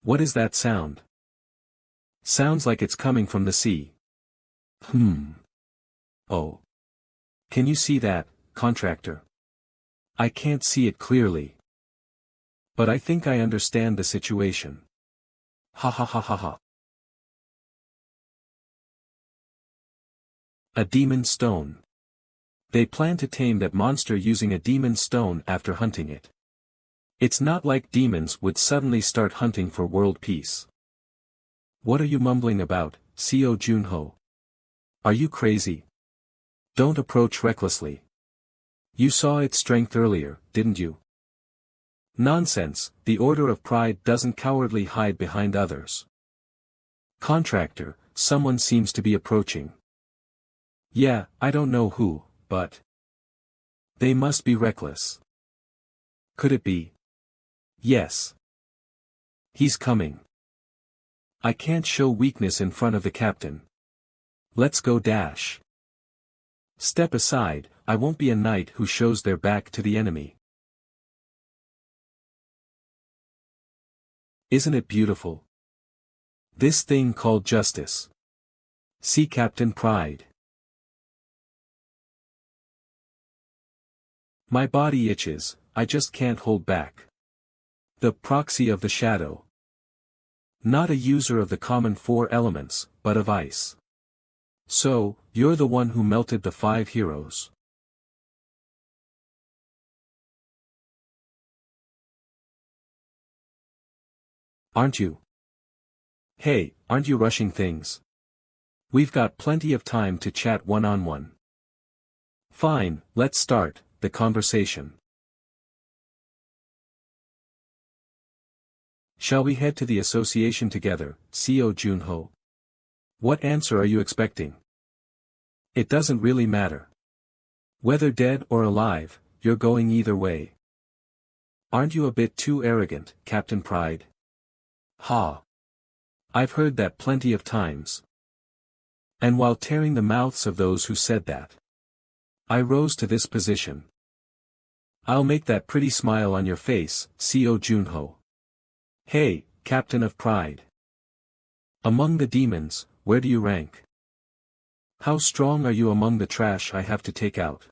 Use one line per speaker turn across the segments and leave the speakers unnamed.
What is that sound? Sounds like it's coming from the sea. Oh. Can you see that, contractor? I can't see it clearly. But I think I understand the situation. Ha ha ha ha ha. A demon stone. They plan to tame that monster using a demon stone after hunting it. It's not like demons would suddenly start hunting for world peace. What are you mumbling about, Seo Junho? Are you crazy? Don't approach recklessly. You saw its strength earlier, didn't you? Nonsense, the Order of Pride doesn't cowardly hide behind others. Contractor, someone seems to be approaching. Yeah, I don't know who, but they must be reckless. Could it be? Yes. He's coming. I can't show weakness in front of the captain. Let's go dash. Step aside, I won't be a knight who shows their back to the enemy. Isn't it beautiful? This thing called justice. See Captain Pride. My body itches, I just can't hold back. The proxy of the shadow. Not a user of the common four elements, but of ice. So, you're the one who melted the 5 heroes. Aren't you? Hey, aren't you rushing things? We've got plenty of time to chat one-on-one. Fine, let's start the conversation. Shall we head to the association together, Seo Junho? What answer are you expecting? It doesn't really matter. Whether dead or alive, you're going either way. Aren't you a bit too arrogant, Captain Pride? Ha! I've heard that plenty of times. And while tearing the mouths of those who said that, I rose to this position. I'll make that pretty smile on your face, Seo Junho. Hey, Captain of Pride. Among the demons, where do you rank? How strong are you among the trash I have to take out?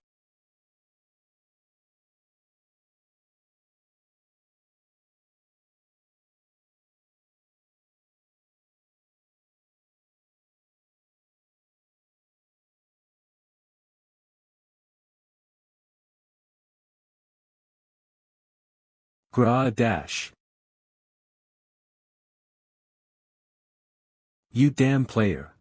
Gra dash. You damn player.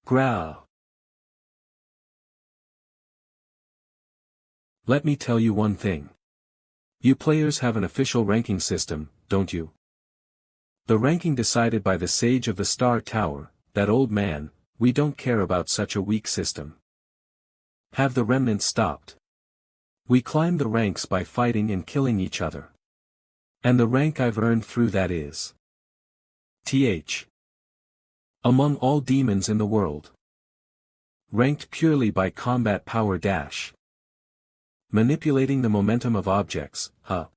Growl. Let me tell you one thing. You players have an official ranking system, don't you? The ranking decided by the Sage of the Star Tower, that old man. We don't care about such a weak system. Have the remnants stopped? We climb the ranks by fighting and killing each other. And the rank I've earned through that is TH. Among all demons in the world. Ranked purely by combat power dash. Manipulating the momentum of objects, huh?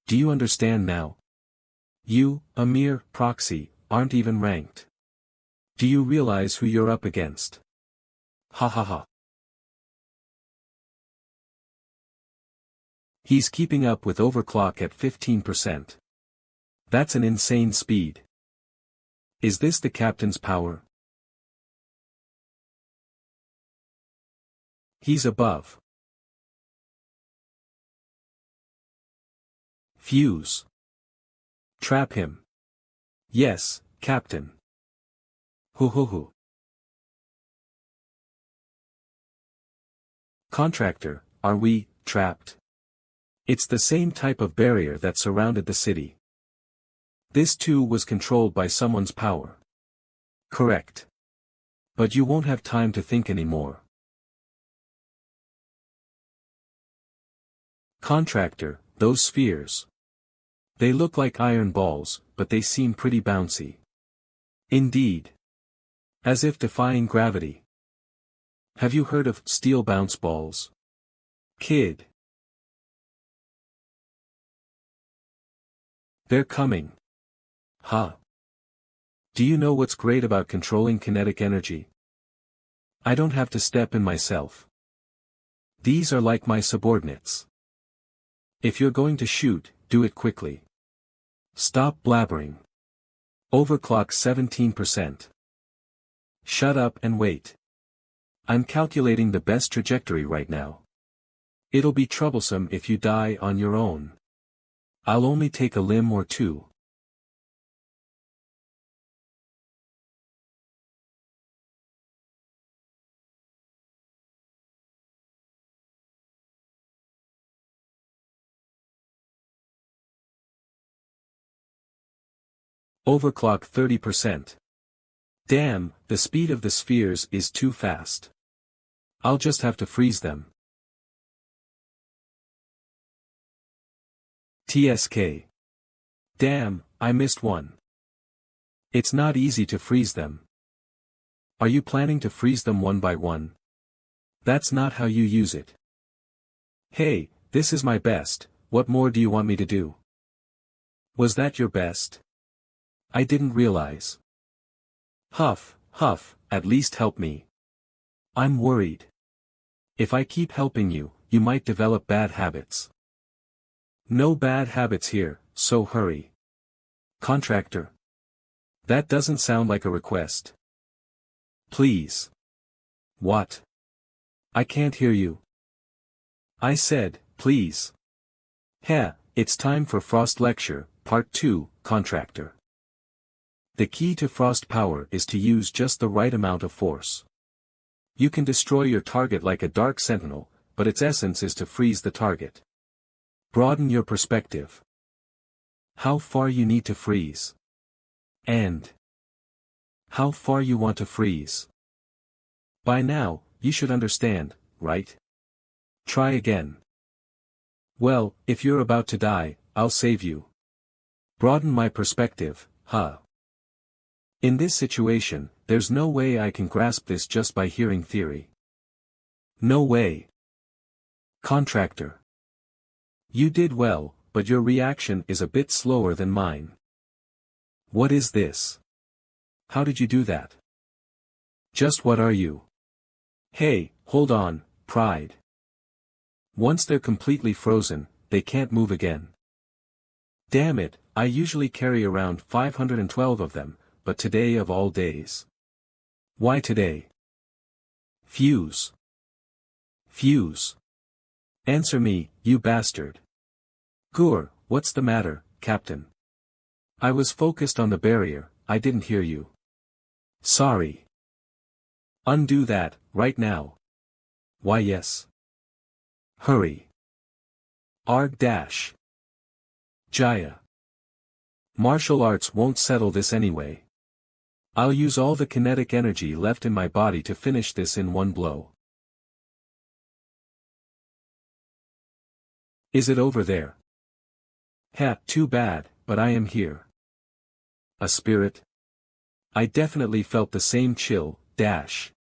Do you understand now? You, a mere proxy, aren't even ranked. Do you realize who you're up against? Ha ha ha. He's keeping up with overclock at 15%. That's an insane speed. Is this the captain's power? He's above. Fuse. Trap him. Yes, Captain. Hoo hoo hoo. Contractor, are we trapped? It's the same type of barrier that surrounded the city. This too was controlled by someone's power. Correct. But you won't have time to think anymore. Contractor, those spheres. They look like iron balls, but they seem pretty bouncy. Indeed. As if defying gravity. Have you heard of steel bounce balls? Kid. They're coming. Huh. Do you know what's great about controlling kinetic energy? I don't have to step in myself. These are like my subordinates. If you're going to shoot, do it quickly. Stop blabbering. Overclock 17%. Shut up and wait. I'm calculating the best trajectory right now. It'll be troublesome if you die on your own. I'll only take a limb or two. Overclock 30%. Damn, the speed of the spheres is too fast. I'll just have to freeze them. TSK. Damn, I missed one. It's not easy to freeze them. Are you planning to freeze them one by one? That's not how you use it. Hey, this is my best, what more do you want me to do? Was that your best? I didn't realize. Huff, huff, at least help me. I'm worried. If I keep helping you, you might develop bad habits. No bad habits here, so hurry. Contractor. That doesn't sound like a request. Please. What? I can't hear you. I said, please. Heh, it's time for Frost Lecture, Part 2, Contractor. The key to Frost power is to use just the right amount of force. You can destroy your target like a dark sentinel, but its essence is to freeze the target. Broaden your perspective. How far you need to freeze. And how far you want to freeze. By now, you should understand, right? Try again. Well, if you're about to die, I'll save you. Broaden my perspective, huh? In this situation, there's no way I can grasp this just by hearing theory. No way. Contractor. You did well, but your reaction is a bit slower than mine. What is this? How did you do that? Just what are you? Hey, hold on, pride. Once they're completely frozen, they can't move again. Damn it, I usually carry around 512 of them, but today of all days. Why today? Fuse. Fuse. Answer me, you bastard. Gur, what's the matter, Captain? I was focused on the barrier, I didn't hear you. Sorry. Undo that, right now. Why yes. Hurry. Arg dash. Jaya. Martial arts won't settle this anyway. I'll use all the kinetic energy left in my body to finish this in one blow. Is it over there? Ha, too bad, but I am here. A spirit? I definitely felt the same chill, dash.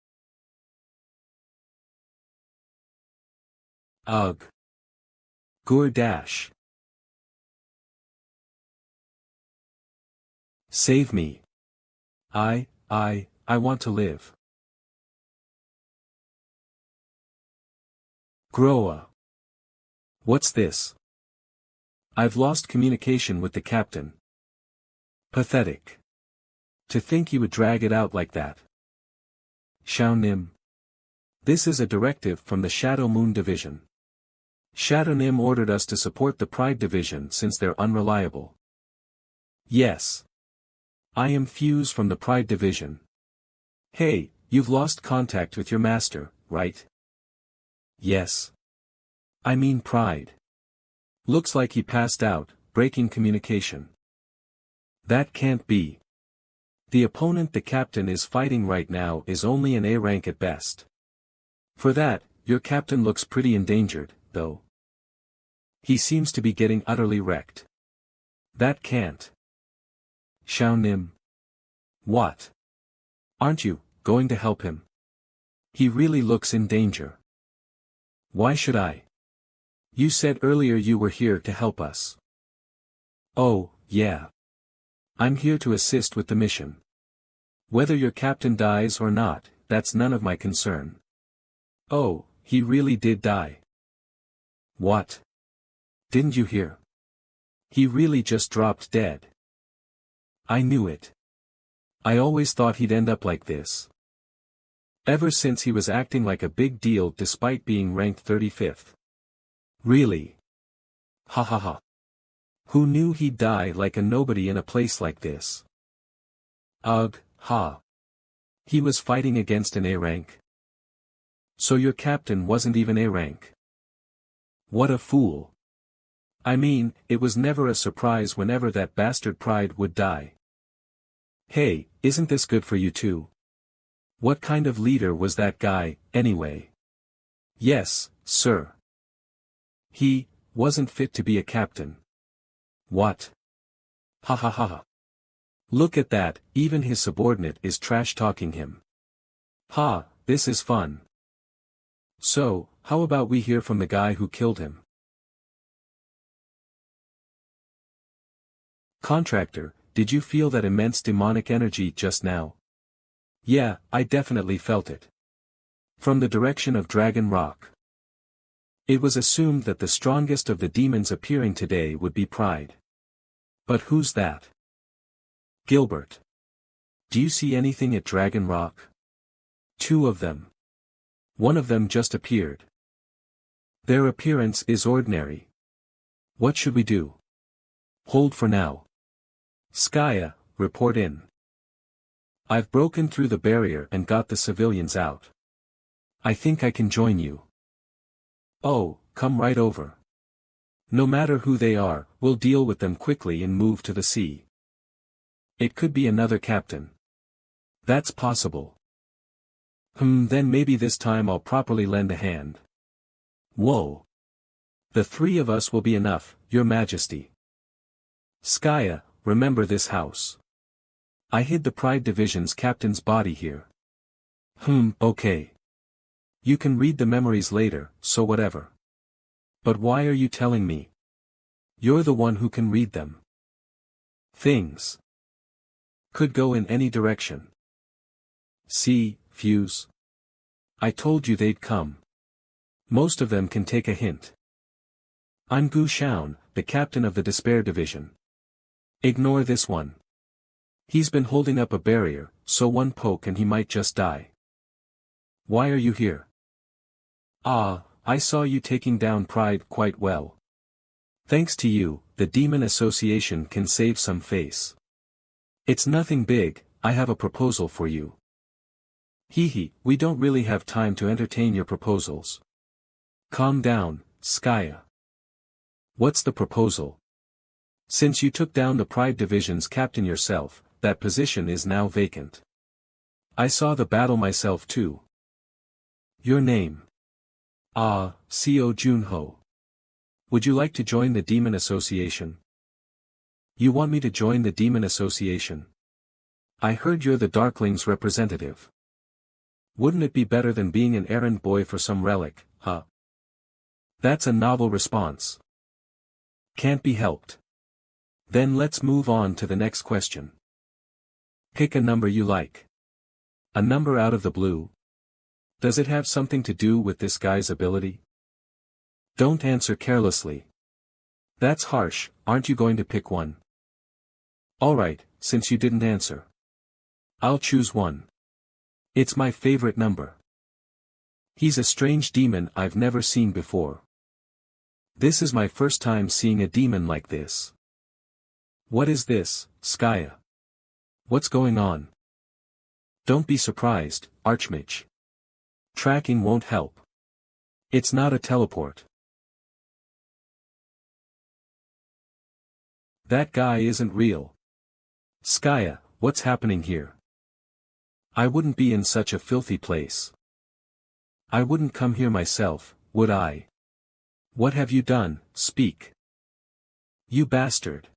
Ugh. Gur dash. Save me. I want to live. Groa. What's this? I've lost communication with the captain. Pathetic. To think he would drag it out like that. Shao Nim. This is a directive from the Shadow Moon Division. Shadow Nim ordered us to support the Pride Division since they're unreliable. Yes. I am Fuse from the Pride Division. Hey, you've lost contact with your master, right? Yes. I mean Pride. Looks like he passed out, breaking communication. That can't be. The opponent the captain is fighting right now is only an A rank at best. For that, your captain looks pretty endangered, though. He seems to be getting utterly wrecked. That can't. Xiao Nim. What? Aren't you going to help him? He really looks in danger. Why should I? You said earlier you were here to help us. Oh, yeah. I'm here to assist with the mission. Whether your captain dies or not, that's none of my concern. Oh, he really did die. What? Didn't you hear? He really just dropped dead. I knew it. I always thought he'd end up like this. Ever since he was acting like a big deal despite being ranked 35th. Really? Ha ha ha. Who knew he'd die like a nobody in a place like this? Ugh, ha. He was fighting against an A rank. So your captain wasn't even A rank. What a fool. I mean, it was never a surprise whenever that bastard Pride would die. Hey, isn't this good for you too? What kind of leader was that guy, anyway? Yes, sir. He wasn't fit to be a captain. What? Ha ha ha ha. Look at that, even his subordinate is trash-talking him. Ha, this is fun. So, how about we hear from the guy who killed him? Contractor, did you feel that immense demonic energy just now? Yeah, I definitely felt it. From the direction of Dragon Rock. It was assumed that the strongest of the demons appearing today would be Pride. But who's that? Gilbert. Do you see anything at Dragon Rock? 2 of them. One of them just appeared. Their appearance is ordinary. What should we do? Hold for now. Skaya, report in. I've broken through the barrier and got the civilians out. I think I can join you. Oh, come right over. No matter who they are, we'll deal with them quickly and move to the sea. It could be another captain. That's possible. Then maybe this time I'll properly lend a hand. Whoa. The 3 of us will be enough, Your Majesty. Skaya, remember this house. I hid the Pride Division's captain's body here. Okay. You can read the memories later, so whatever. But why are you telling me? You're the one who can read them. Things could go in any direction. See, Fuse. I told you they'd come. Most of them can take a hint. I'm Gu Shaun, the captain of the Despair Division. Ignore this one. He's been holding up a barrier, so one poke and he might just die. Why are you here? I saw you taking down Pride quite well. Thanks to you, the Demon Association can save some face. It's nothing big, I have a proposal for you. Hee, we don't really have time to entertain your proposals. Calm down, Skaya. What's the proposal? Since you took down the Pride Division's captain yourself, that position is now vacant. I saw the battle myself too. Your name? Seo Junho. Would you like to join the Demon Association? You want me to join the Demon Association? I heard you're the Darkling's representative. Wouldn't it be better than being an errand boy for some relic, huh? That's a novel response. Can't be helped. Then let's move on to the next question. Pick a number you like. A number out of the blue? Does it have something to do with this guy's ability? Don't answer carelessly. That's harsh, aren't you going to pick one? Alright, since you didn't answer. I'll choose 1. It's my favorite number. He's a strange demon I've never seen before. This is my first time seeing a demon like this. What is this, Skaya? What's going on? Don't be surprised, Archmage. Tracking won't help. It's not a teleport. That guy isn't real. Skaya, what's happening here? I wouldn't be in such a filthy place. I wouldn't come here myself, would I? What have you done? Speak. You bastard.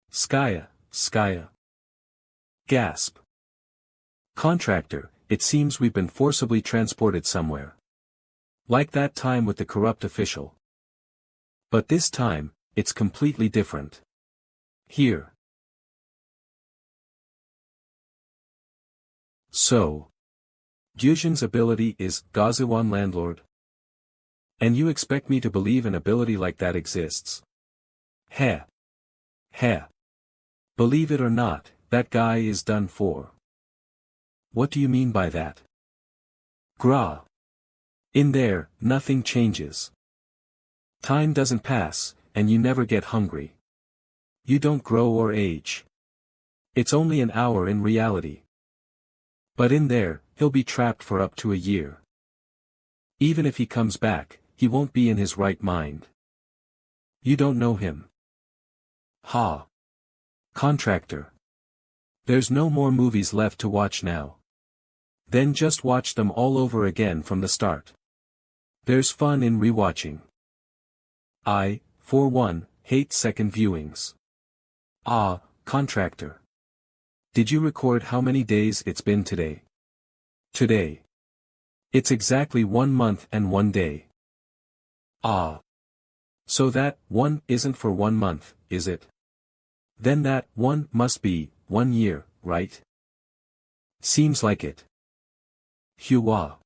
Skaya, Skaya. Gasp. Contractor, it seems we've been forcibly transported somewhere. Like that time with the corrupt official. But this time, it's completely different. Here. So. Gyujin's ability is Gazuan Landlord? And you expect me to believe an ability like that exists? Heh. Heh. Believe it or not, that guy is done for. What do you mean by that? Gra. In there, nothing changes. Time doesn't pass, and you never get hungry. You don't grow or age. It's only an hour in reality. But in there, he'll be trapped for up to a year. Even if he comes back, he won't be in his right mind. You don't know him. Ha. Contractor. There's no more movies left to watch now. Then just watch them all over again from the start. There's fun in rewatching. I, for one, hate second viewings. Ah, contractor. Did you record how many days it's been today? Today. It's exactly 1 month and 1 day. Ah. So that 1 isn't for 1 month, is it? Then that 1 must be 1 year, right? Seems like it. Hua.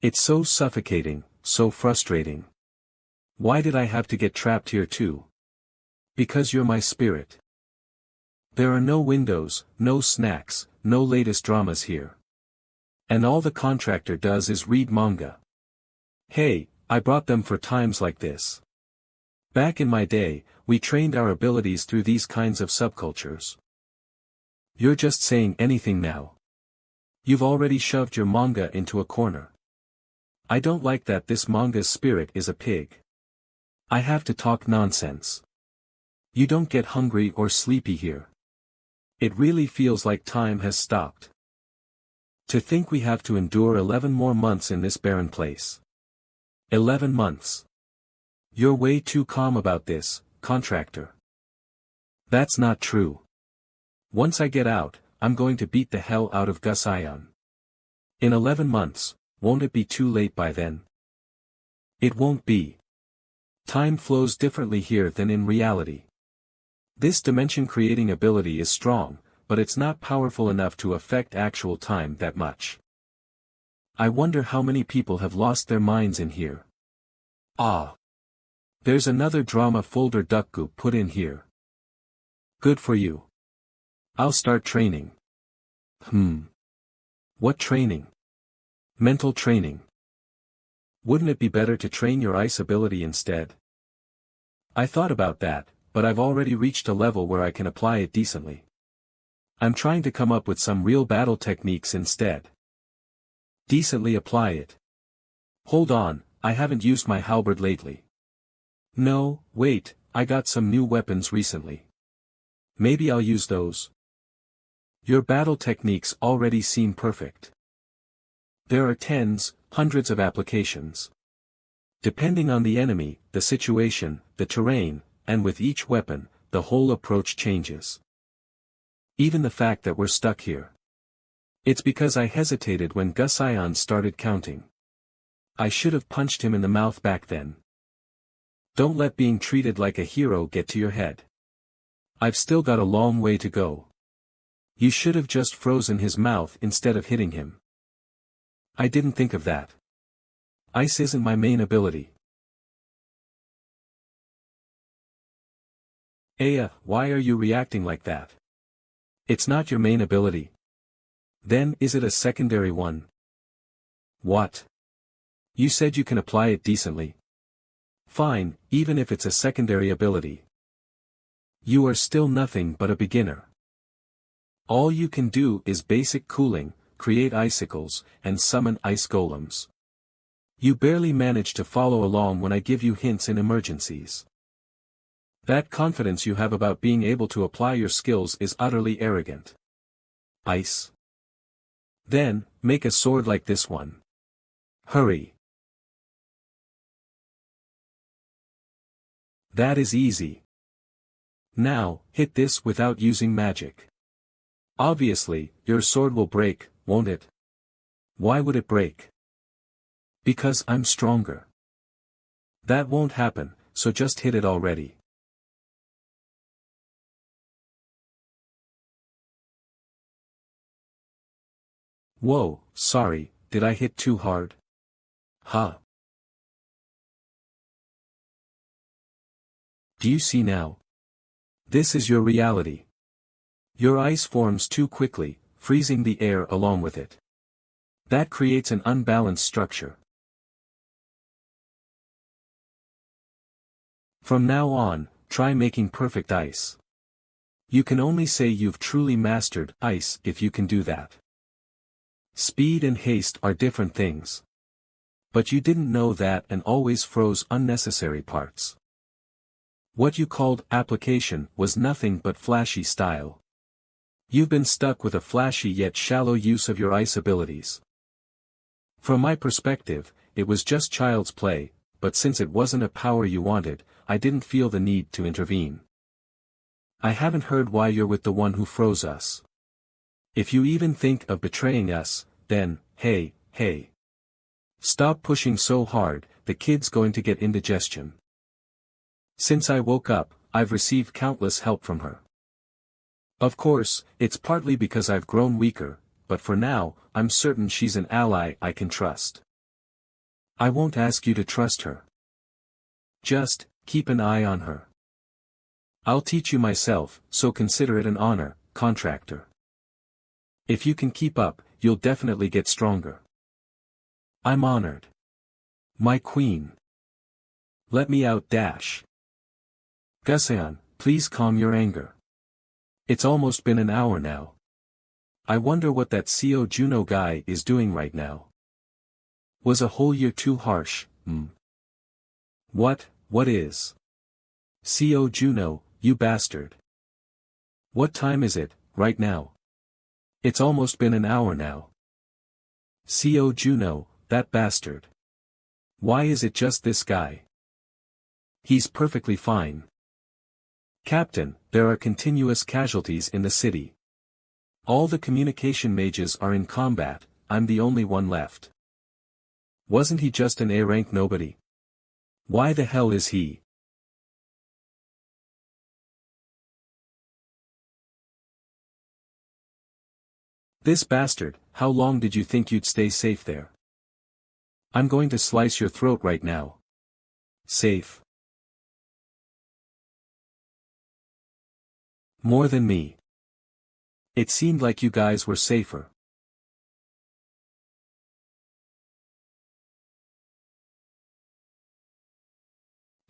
It's so suffocating, so frustrating. Why did I have to get trapped here too? Because you're my spirit. There are no windows, no snacks, no latest dramas here. And all the contractor does is read manga. Hey, I brought them for times like this. Back in my day, we trained our abilities through these kinds of subcultures. You're just saying anything now. You've already shoved your manga into a corner. I don't like that this manga's spirit is a pig. I have to talk nonsense. You don't get hungry or sleepy here. It really feels like time has stopped. To think we have to endure 11 more months in this barren place. 11 months. You're way too calm about this, contractor. That's not true. Once I get out, I'm going to beat the hell out of Gusion. In 11 months, won't it be too late by then? It won't be. Time flows differently here than in reality. This dimension-creating ability is strong, but it's not powerful enough to affect actual time that much. I wonder how many people have lost their minds in here. Ah. There's another drama folder Duckgoop put in here. Good for you. I'll start training. What training? Mental training. Wouldn't it be better to train your ice ability instead? I thought about that, but I've already reached a level where I can apply it decently. I'm trying to come up with some real battle techniques instead. Decently apply it. Hold on, I haven't used my halberd lately. No, wait, I got some new weapons recently. Maybe I'll use those. Your battle techniques already seem perfect. There are tens, hundreds of applications. Depending on the enemy, the situation, the terrain, and with each weapon, the whole approach changes. Even the fact that we're stuck here. It's because I hesitated when Gusion started counting. I should have punched him in the mouth back then. Don't let being treated like a hero get to your head. I've still got a long way to go. You should have just frozen his mouth instead of hitting him. I didn't think of that. Ice isn't my main ability. Aya, why are you reacting like that? It's not your main ability. Then is it a secondary one? What? You said you can apply it decently. Fine, even if it's a secondary ability. You are still nothing but a beginner. All you can do is basic cooling, create icicles, and summon ice golems. You barely manage to follow along when I give you hints in emergencies. That confidence you have about being able to apply your skills is utterly arrogant. Ice. Then, make a sword like this one. Hurry. That is easy. Now, hit this without using magic. Obviously, your sword will break, won't it? Why would it break? Because I'm stronger. That won't happen, so just hit it already. Whoa, sorry, did I hit too hard? Huh. Do you see now? This is your reality. Your ice forms too quickly, freezing the air along with it. That creates an unbalanced structure. From now on, try making perfect ice. You can only say you've truly mastered ice if you can do that. Speed and haste are different things. But you didn't know that and always froze unnecessary parts. What you called application was nothing but flashy style. You've been stuck with a flashy yet shallow use of your ice abilities. From my perspective, it was just child's play, but since it wasn't a power you wanted, I didn't feel the need to intervene. I haven't heard why you're with the one who froze us. If you even think of betraying us, then, hey. Stop pushing so hard, the kid's going to get indigestion. Since I woke up, I've received countless help from her. Of course, it's partly because I've grown weaker, but for now, I'm certain she's an ally I can trust. I won't ask you to trust her. Just, keep an eye on her. I'll teach you myself, so consider it an honor, contractor. If you can keep up, you'll definitely get stronger. I'm honored. My queen. Let me out dash. Gusion, please calm your anger. It's almost been an hour now. I wonder what that CO Juno guy is doing right now. Was a whole year too harsh, What is? CO Juno, you bastard. What time is it, right now? It's almost been an hour now. CO Juno, that bastard. Why is it just this guy? He's perfectly fine. Captain, there are continuous casualties in the city. All the communication mages are in combat, I'm the only one left. Wasn't he just an A-rank nobody? Why the hell is he? This bastard, how long did you think you'd stay safe there? I'm going to slice your throat right now. Safe. More than me. It seemed like you guys were safer.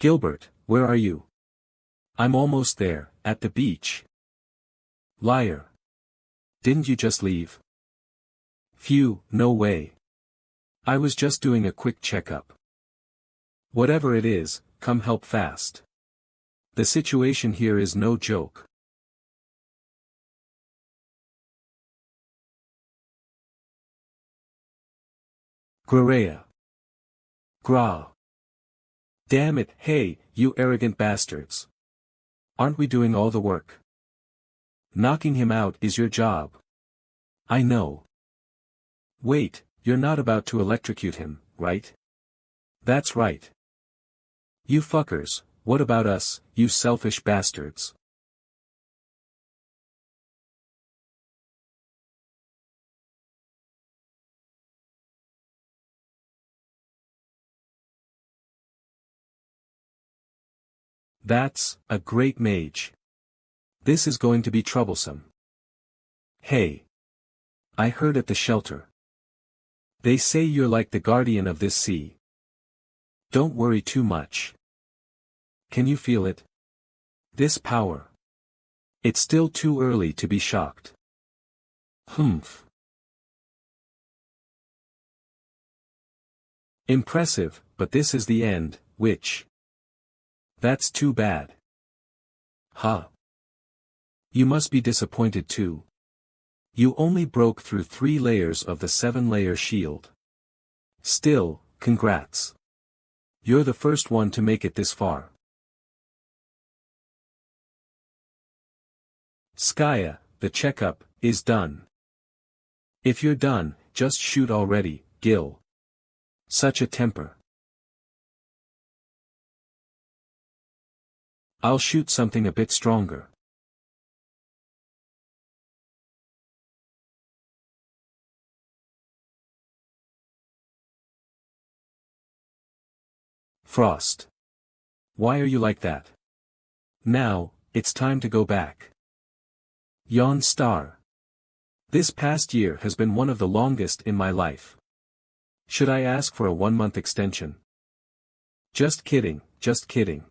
Gilbert, where are you? I'm almost there, at the beach. Liar. Didn't you just leave? Phew, no way. I was just doing a quick checkup. Whatever it is, come help fast. The situation here is no joke. Grarea. Gra. Damn it, hey, you arrogant bastards. Aren't we doing all the work? Knocking him out is your job. I know. Wait, you're not about to electrocute him, right? That's right. You fuckers, what about us, you selfish bastards? That's a great mage. This is going to be troublesome. Hey. I heard at the shelter. They say you're like the guardian of this sea. Don't worry too much. Can you feel it? This power. It's still too early to be shocked. Humph. Impressive, but this is the end, which? That's too bad. Ha! You must be disappointed too. You only broke through 3 layers of the 7-layer shield. Still, congrats. You're the first one to make it this far. Skaya, the checkup is done. If you're done, just shoot already, Gil. Such a temper. I'll shoot something a bit stronger. Frost. Why are you like that? Now, it's time to go back. Yawn Star. This past year has been one of the longest in my life. Should I ask for a 1-month extension? Just kidding, just kidding.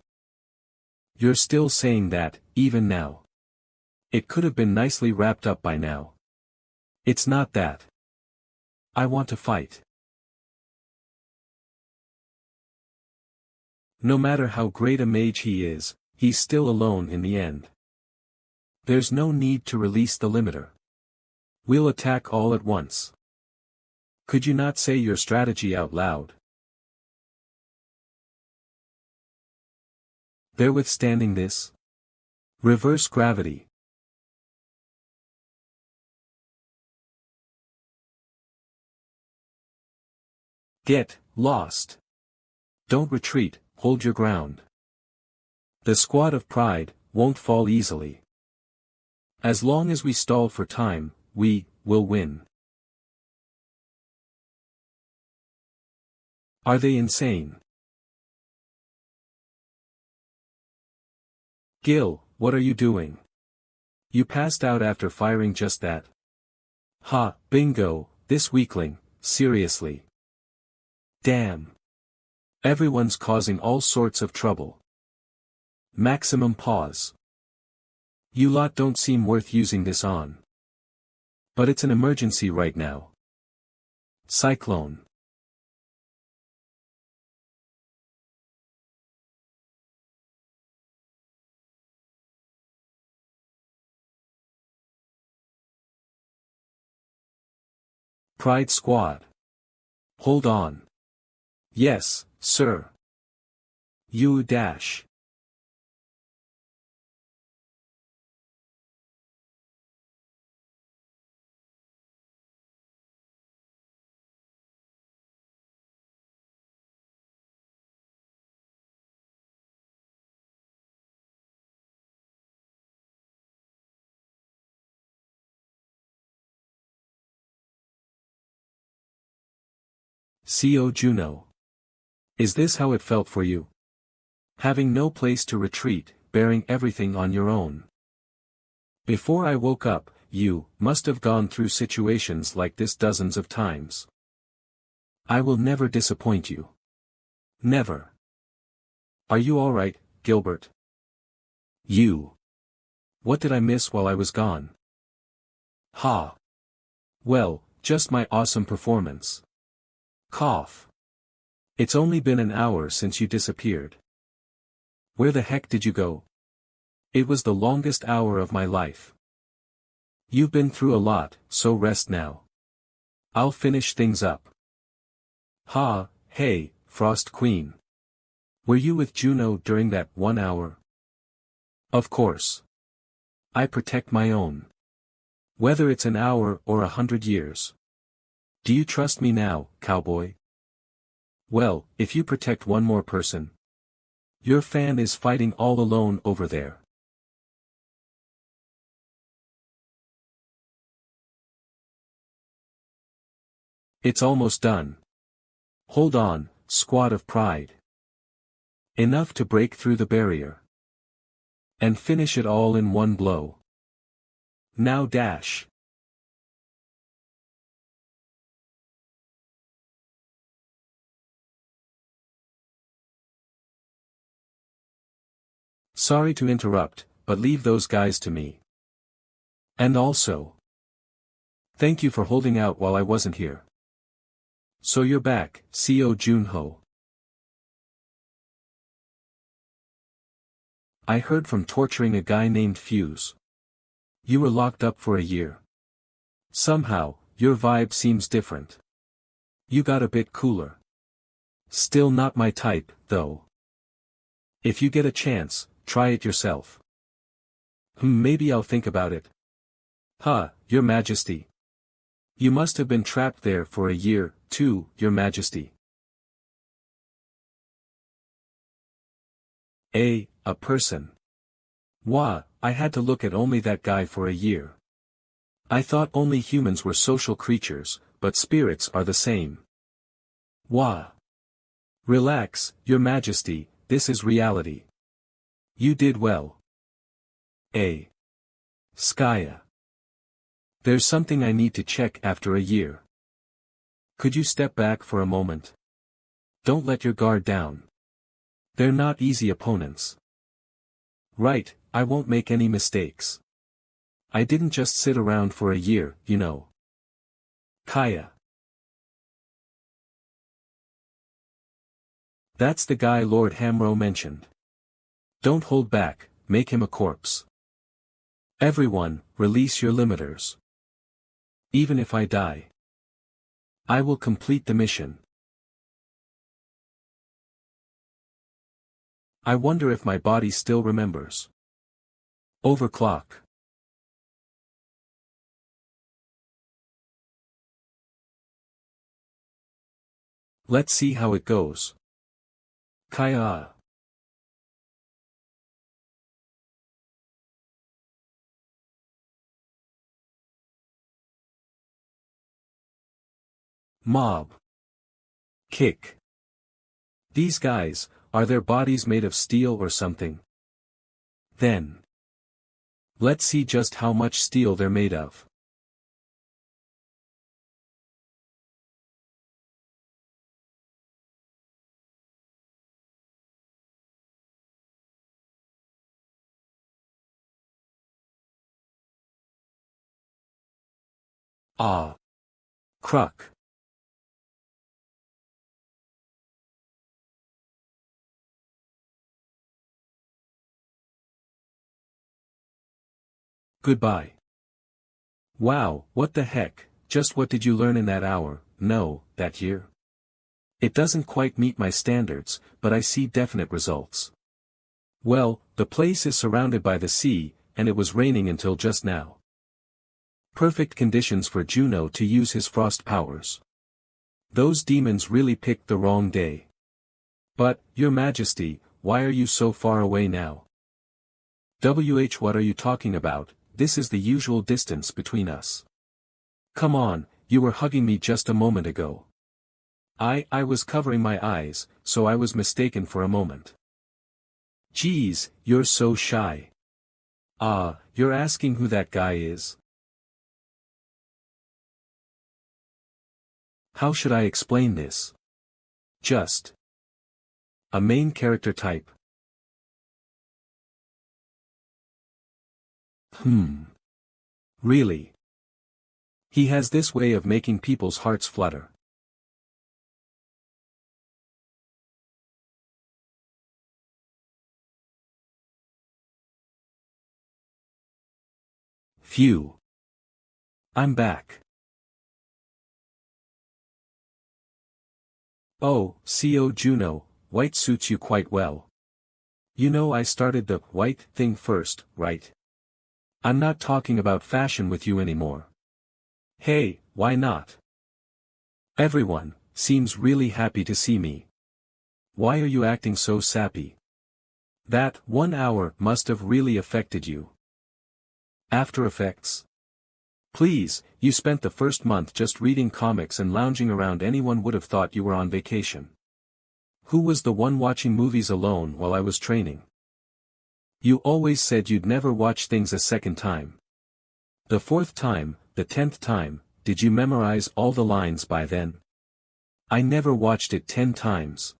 You're still saying that, even now. It could have been nicely wrapped up by now. It's not that. I want to fight. No matter how great a mage he is, he's still alone in the end. There's no need to release the limiter. We'll attack all at once. Could you not say your strategy out loud? They're withstanding this? Reverse gravity. Get lost. Don't retreat, hold your ground. The squad of pride won't fall easily. As long as we stall for time, we will win. Are they insane? Gil, what are you doing? You passed out after firing just that. Ha, bingo, this weakling, seriously. Damn. Everyone's causing all sorts of trouble. Maximum pause. You lot don't seem worth using this on. But it's an emergency right now. Cyclone. Pride Squad. Hold on. Yes, sir. You dash. CO Juno. Is this how it felt for you? Having no place to retreat, bearing everything on your own. Before I woke up, you must have gone through situations like this dozens of times. I will never disappoint you. Never. Are you alright, Gilbert? You. What did I miss while I was gone? Ha. Well, just my awesome performance. Cough. It's only been an hour since you disappeared. Where the heck did you go? It was the longest hour of my life. You've been through a lot, so rest now. I'll finish things up. Ha, hey, Frost Queen. Were you with Juno during that 1 hour? Of course. I protect my own. Whether it's an hour or 100 years. Do you trust me now, cowboy? Well, if you protect one more person. Your fan is fighting all alone over there. It's almost done. Hold on, squad of pride. Enough to break through the barrier. And finish it all in one blow. Now dash. Sorry to interrupt, but leave those guys to me. And also, thank you for holding out while I wasn't here. So you're back, CO Junho. I heard from torturing a guy named Fuse. You were locked up for a year. Somehow, your vibe seems different. You got a bit cooler. Still not my type, though. If you get a chance, try it yourself. Maybe I'll think about it. Huh, Your Majesty. You must have been trapped there for a year, too, Your Majesty. A person. Wah, I had to look at only that guy for a year. I thought only humans were social creatures, but spirits are the same. Wah. Relax, Your Majesty, this is reality. You did well. A. Skaya. There's something I need to check after a year. Could you step back for a moment? Don't let your guard down. They're not easy opponents. Right, I won't make any mistakes. I didn't just sit around for a year, you know. Kaya. That's the guy Lord Hamro mentioned. Don't hold back, make him a corpse. Everyone, release your limiters. Even if I die, I will complete the mission. I wonder if my body still remembers. Overclock. Let's see how it goes. Kaya. Mob. Kick. These guys, are their bodies made of steel or something? Then. Let's see just how much steel they're made of. Ah. Cruck. Goodbye. Wow, what the heck, just what did you learn in that hour, no, that year? It doesn't quite meet my standards, but I see definite results. Well, the place is surrounded by the sea, and it was raining until just now. Perfect conditions for Juno to use his frost powers. Those demons really picked the wrong day. But, Your Majesty, why are you so far away now? What are you talking about? This is the usual distance between us. Come on, you were hugging me just a moment ago. I was covering my eyes, so I was mistaken for a moment. Geez, you're so shy. Ah, you're asking who that guy is? How should I explain this? Just a main character type. Really? He has this way of making people's hearts flutter. Phew. I'm back. Oh, CO Juno, white suits you quite well. You know I started the white thing first, right? I'm not talking about fashion with you anymore. Hey, why not? Everyone seems really happy to see me. Why are you acting so sappy? That 1 hour must have really affected you. After Effects. Please, you spent the first month just reading comics and lounging around. Anyone would have thought you were on vacation. Who was the one watching movies alone while I was training? You always said you'd never watch things a second time. The 4th time, the 10th time, did you memorize all the lines by then? I never watched it 10 times.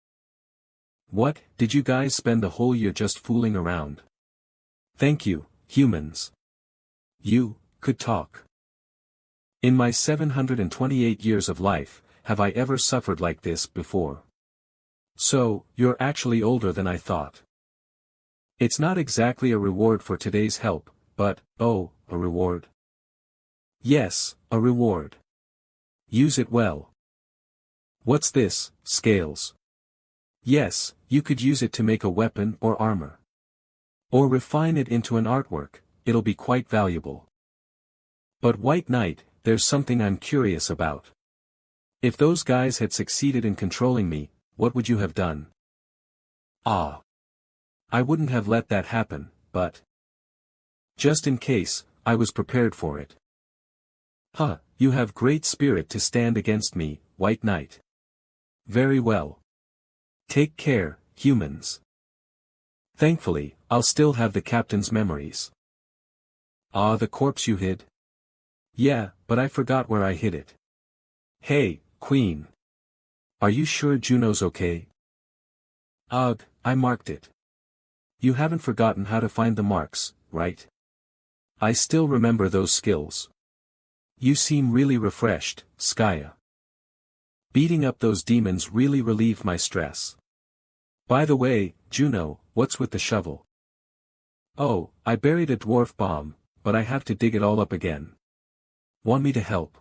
What, did you guys spend the whole year just fooling around? Thank you, humans. You could talk. In my 728 years of life, have I ever suffered like this before? So, you're actually older than I thought. It's not exactly a reward for today's help, but, oh, a reward. Yes, a reward. Use it well. What's this, scales? Yes, you could use it to make a weapon or armor. Or refine it into an artwork, it'll be quite valuable. But White Knight, there's something I'm curious about. If those guys had succeeded in controlling me, what would you have done? Ah. I wouldn't have let that happen, but... just in case, I was prepared for it. Huh, you have great spirit to stand against me, White Knight. Very well. Take care, humans. Thankfully, I'll still have the captain's memories. Ah, the corpse you hid? Yeah, but I forgot where I hid it. Hey, Queen. Are you sure Juno's okay? Ugh, I marked it. You haven't forgotten how to find the marks, right? I still remember those skills. You seem really refreshed, Skaya. Beating up those demons really relieved my stress. By the way, Juno, what's with the shovel? Oh, I buried a dwarf bomb, but I have to dig it all up again. Want me to help?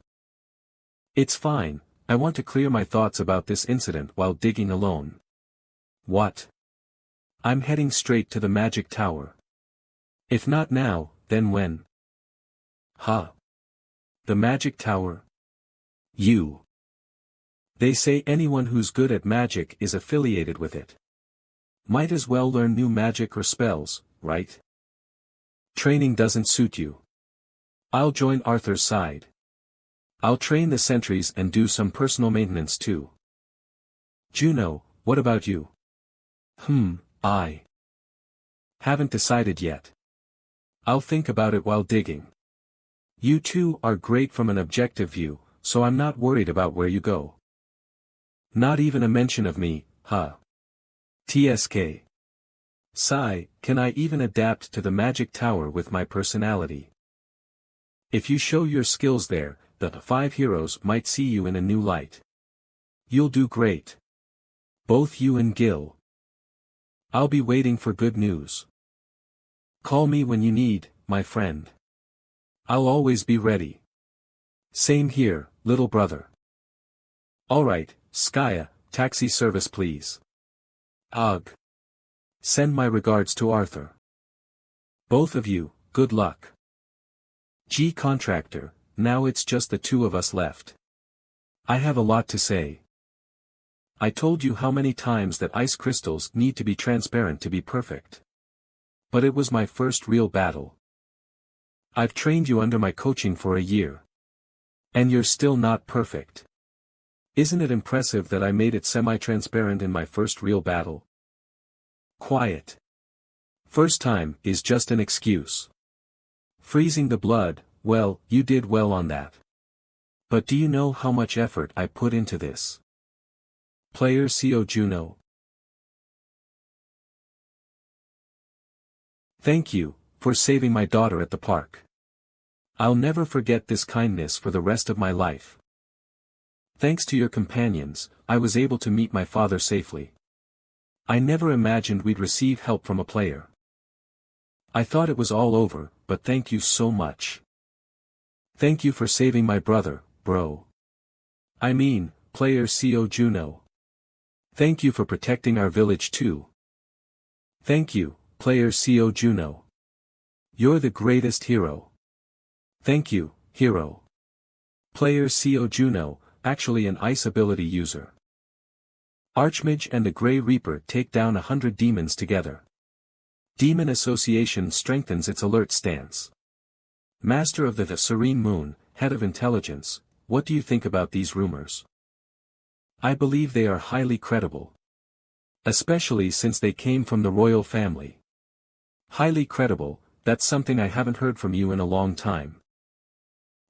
It's fine, I want to clear my thoughts about this incident while digging alone. What? I'm heading straight to the magic tower. If not now, then when? Huh? The magic tower? You. They say anyone who's good at magic is affiliated with it. Might as well learn new magic or spells, right? Training doesn't suit you. I'll join Arthur's side. I'll train the sentries and do some personal maintenance too. Juno, what about you? I haven't decided yet. I'll think about it while digging. You two are great from an objective view, so I'm not worried about where you go. Not even a mention of me, huh? TSK. Sigh, can I even adapt to the magic tower with my personality? If you show your skills there, the 5 heroes might see you in a new light. You'll do great. Both you and Gil. I'll be waiting for good news. Call me when you need, my friend. I'll always be ready. Same here, little brother. Alright, Skaya, taxi service please. Ugh. Send my regards to Arthur. Both of you, good luck. G contractor, now it's just the two of us left. I have a lot to say. I told you how many times that ice crystals need to be transparent to be perfect. But it was my first real battle. I've trained you under my coaching for a year. And you're still not perfect. Isn't it impressive that I made it semi-transparent in my first real battle? Quiet. First time is just an excuse. Freezing the blood, well, you did well on that. But do you know how much effort I put into this? Player CO Juno. Thank you, for saving my daughter at the park. I'll never forget this kindness for the rest of my life. Thanks to your companions, I was able to meet my father safely. I never imagined we'd receive help from a player. I thought it was all over, but thank you so much. Thank you for saving my brother, bro. I mean, player CO Juno. Thank you for protecting our village too. Thank you, player CO Juno. You're the greatest hero. Thank you, hero. Player CO Juno, actually an ice ability user. Archmage and the Grey Reaper take down 100 demons together. Demon Association strengthens its alert stance. Master of the Serene Moon, Head of Intelligence, what do you think about these rumors? I believe they are highly credible. Especially since they came from the royal family. Highly credible, that's something I haven't heard from you in a long time.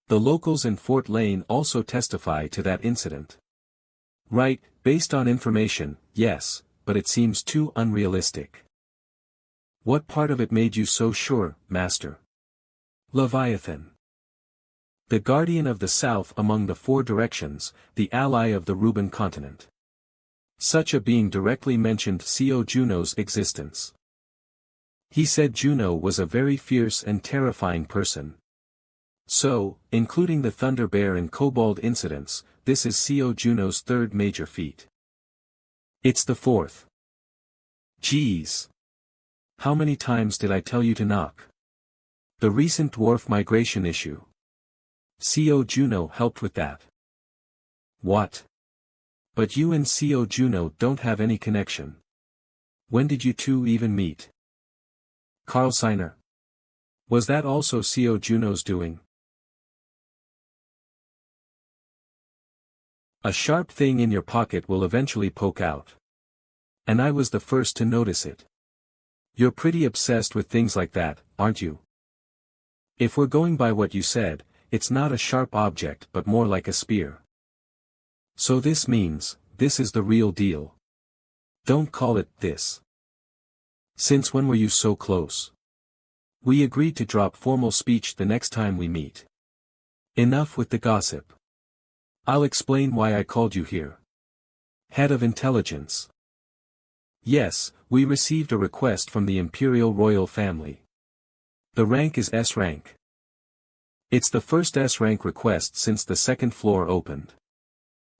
The locals in Fort Lane also testify to that incident. Right, based on information, yes, but it seems too unrealistic. What part of it made you so sure, Master? Leviathan. The guardian of the south among the 4 directions, the ally of the Ruben continent. Such a being directly mentioned CO Juno's existence. He said Juno was a very fierce and terrifying person. So, including the Thunder Bear and Kobold incidents, this is CO Juno's third major feat. It's the fourth. Geez. How many times did I tell you to knock? The recent dwarf migration issue. CO Juno helped with that. What? But you and CO Juno don't have any connection. When did you two even meet? Carl Seiner. Was that also CO Juno's doing? A sharp thing in your pocket will eventually poke out. And I was the first to notice it. You're pretty obsessed with things like that, aren't you? If we're going by what you said, it's not a sharp object but more like a spear. So this means, this is the real deal. Don't call it this. Since when were you so close? We agreed to drop formal speech the next time we meet. Enough with the gossip. I'll explain why I called you here. Head of Intelligence. Yes, we received a request from the Imperial Royal Family. The rank is S rank. It's the first S rank request since the second floor opened.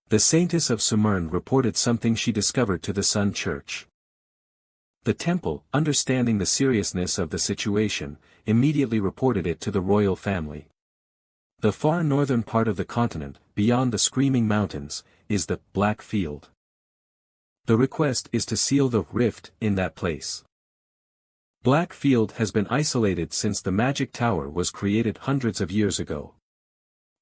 The Saintess of Summern reported something she discovered to the Sun Church. The temple, understanding the seriousness of the situation, immediately reported it to the royal family. The far northern part of the continent, beyond the Screaming Mountains, is the Black Field. The request is to seal the rift in that place. Black Field has been isolated since the Magic Tower was created hundreds of years ago.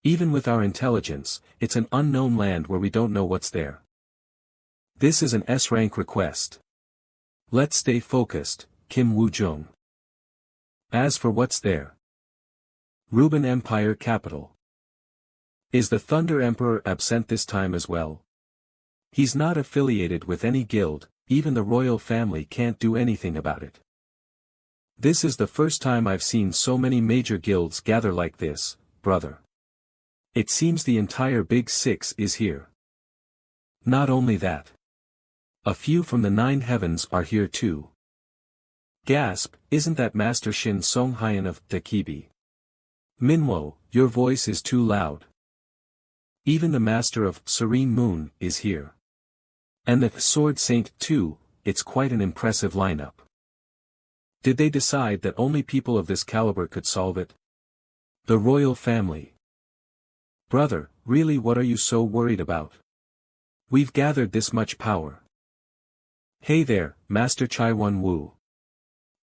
Even with our intelligence, it's an unknown land where we don't know what's there. This is an S-rank request. Let's stay focused, Kim Woo-jung. As for what's there. Ruben Empire capital. Is the Thunder Emperor absent this time as well? He's not affiliated with any guild, even the royal family can't do anything about it. This is the first time I've seen so many major guilds gather like this, brother. It seems the entire Big Six is here. Not only that. A few from the Nine Heavens are here too. Gasp, isn't that Master Shin Songhyan of Dakibi? Minwo, your voice is too loud. Even the Master of Serene Moon is here. And the Sword Saint too, it's quite an impressive lineup. Did they decide that only people of this caliber could solve it? The royal family. Brother, really what are you so worried about? We've gathered this much power. Hey there, Master Chai Won Woo.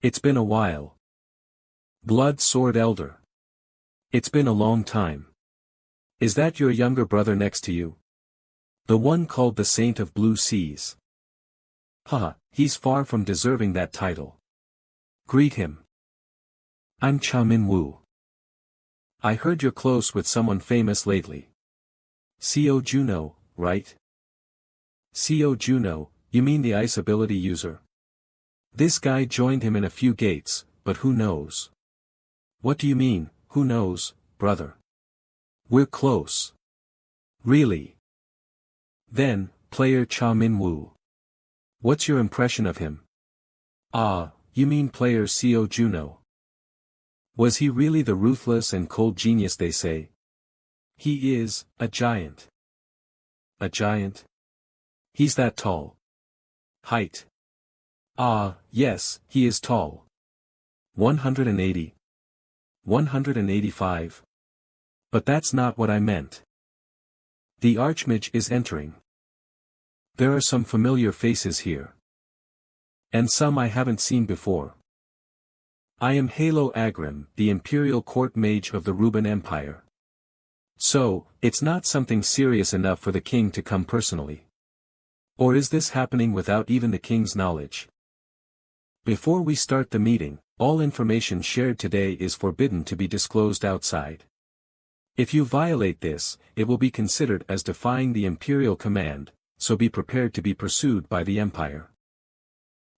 It's been a while. Blood Sword Elder. It's been a long time. Is that your younger brother next to you? The one called the Saint of Blue Seas. Haha, he's far from deserving that title. Greet him. I'm Cha Min Woo. I heard you're close with someone famous lately. CO Juno, right? CO Juno, you mean the ice ability user? This guy joined him in a few gates, but who knows? What do you mean, who knows, brother? We're close. Really? Then, player Cha Min Woo. What's your impression of him? Ah, you mean player CO Juno. Was he really the ruthless and cold genius they say? He is, a giant. A giant? He's that tall. Height. Ah, yes, he is tall. 180. 185. But that's not what I meant. The Archmage is entering. There are some familiar faces here. And some I haven't seen before. I am Halo Agrim, the Imperial Court Mage of the Ruben Empire. So, it's not something serious enough for the king to come personally. Or is this happening without even the king's knowledge? Before we start the meeting, all information shared today is forbidden to be disclosed outside. If you violate this, it will be considered as defying the Imperial command, so be prepared to be pursued by the Empire.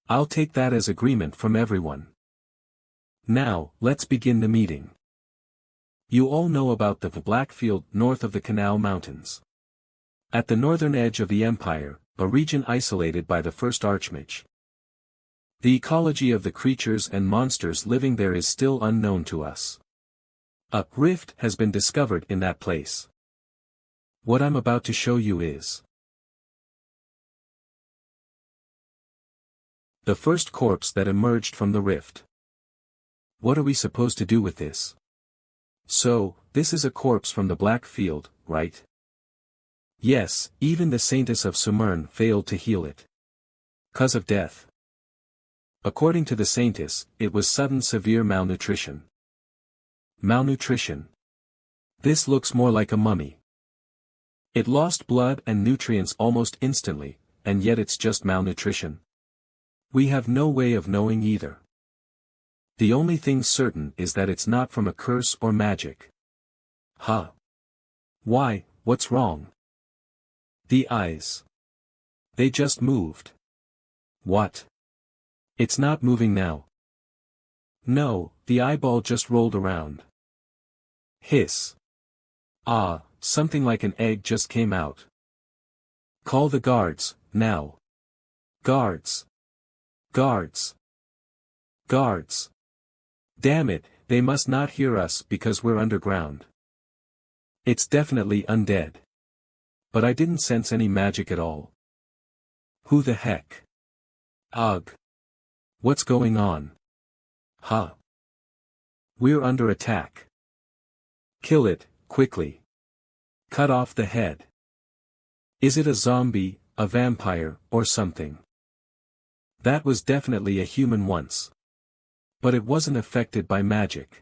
I'll take that as agreement from everyone. Now, let's begin the meeting. You all know about the Black Field north of the Canal Mountains. At the northern edge of the Empire, a region isolated by the first Archmage. The ecology of the creatures and monsters living there is still unknown to us. A rift has been discovered in that place. What I'm about to show you is the first corpse that emerged from the rift. What are we supposed to do with this? So, this is a corpse from the Black Field, right? Yes, even the Saintess of Summern failed to heal it. 'Cause of death. According to the Saintess, it was sudden severe malnutrition. Malnutrition. This looks more like a mummy. It lost blood and nutrients almost instantly, and yet it's just malnutrition. We have no way of knowing either. The only thing certain is that it's not from a curse or magic. Huh? Why, what's wrong? The eyes. They just moved. What? It's not moving now. No, the eyeball just rolled around. Hiss. Ah, something like an egg just came out. Call the guards, now. Guards. Guards. Guards. Damn it, they must not hear us because we're underground. It's definitely undead. But I didn't sense any magic at all. Who the heck? Ugh. What's going on? Huh? We're under attack. Kill it, quickly. Cut off the head. Is it a zombie, a vampire, or something? That was definitely a human once. But it wasn't affected by magic.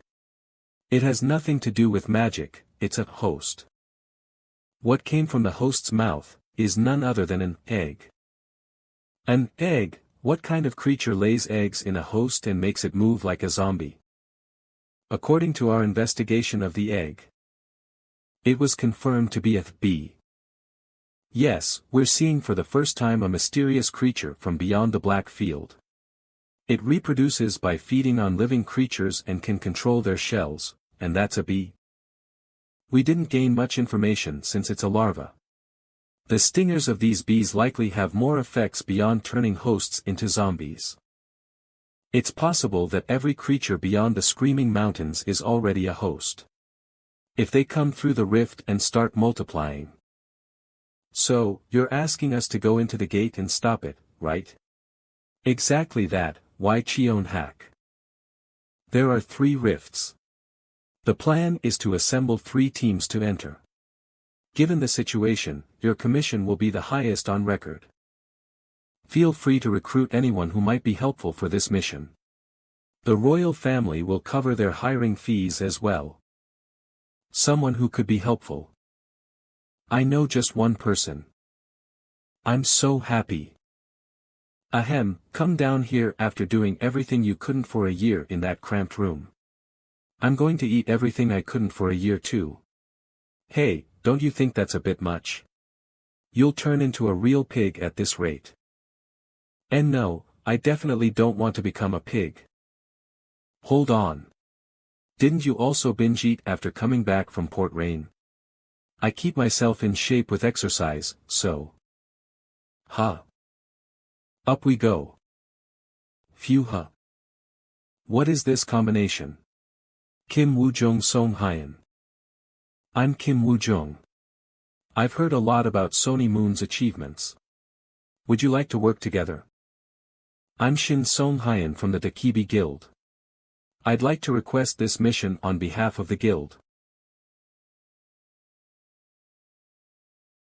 It has nothing to do with magic, it's a host. What came from the host's mouth is none other than an egg. An egg? What kind of creature lays eggs in a host and makes it move like a zombie? According to our investigation of the egg, it was confirmed to be a bee. Yes, we're seeing for the first time a mysterious creature from beyond the Black Field. It reproduces by feeding on living creatures and can control their shells, and that's a bee. We didn't gain much information since it's a larva. The stingers of these bees likely have more effects beyond turning hosts into zombies. It's possible that every creature beyond the Screaming Mountains is already a host. If they come through the rift and start multiplying. So, you're asking us to go into the gate and stop it, right? Exactly that, why Cheon hack? There are 3 rifts. The plan is to assemble 3 teams to enter. Given the situation, your commission will be the highest on record. Feel free to recruit anyone who might be helpful for this mission. The royal family will cover their hiring fees as well. Someone who could be helpful. I know just one person. I'm so happy. Ahem, come down here after doing everything you couldn't for a year in that cramped room. I'm going to eat everything I couldn't for a year too. Hey, don't you think that's a bit much? You'll turn into a real pig at this rate. And no, I definitely don't want to become a pig. Hold on. Didn't you also binge eat after coming back from Port Rain? I keep myself in shape with exercise, so. Huh. Up we go. Phew huh. What is this combination? Kim Woo-jung Song Hyen. I'm Kim Woo-jung. I've heard a lot about Sony Moon's achievements. Would you like to work together? I'm Shin Song Hyen from the Dakibi Guild. I'd like to request this mission on behalf of the guild.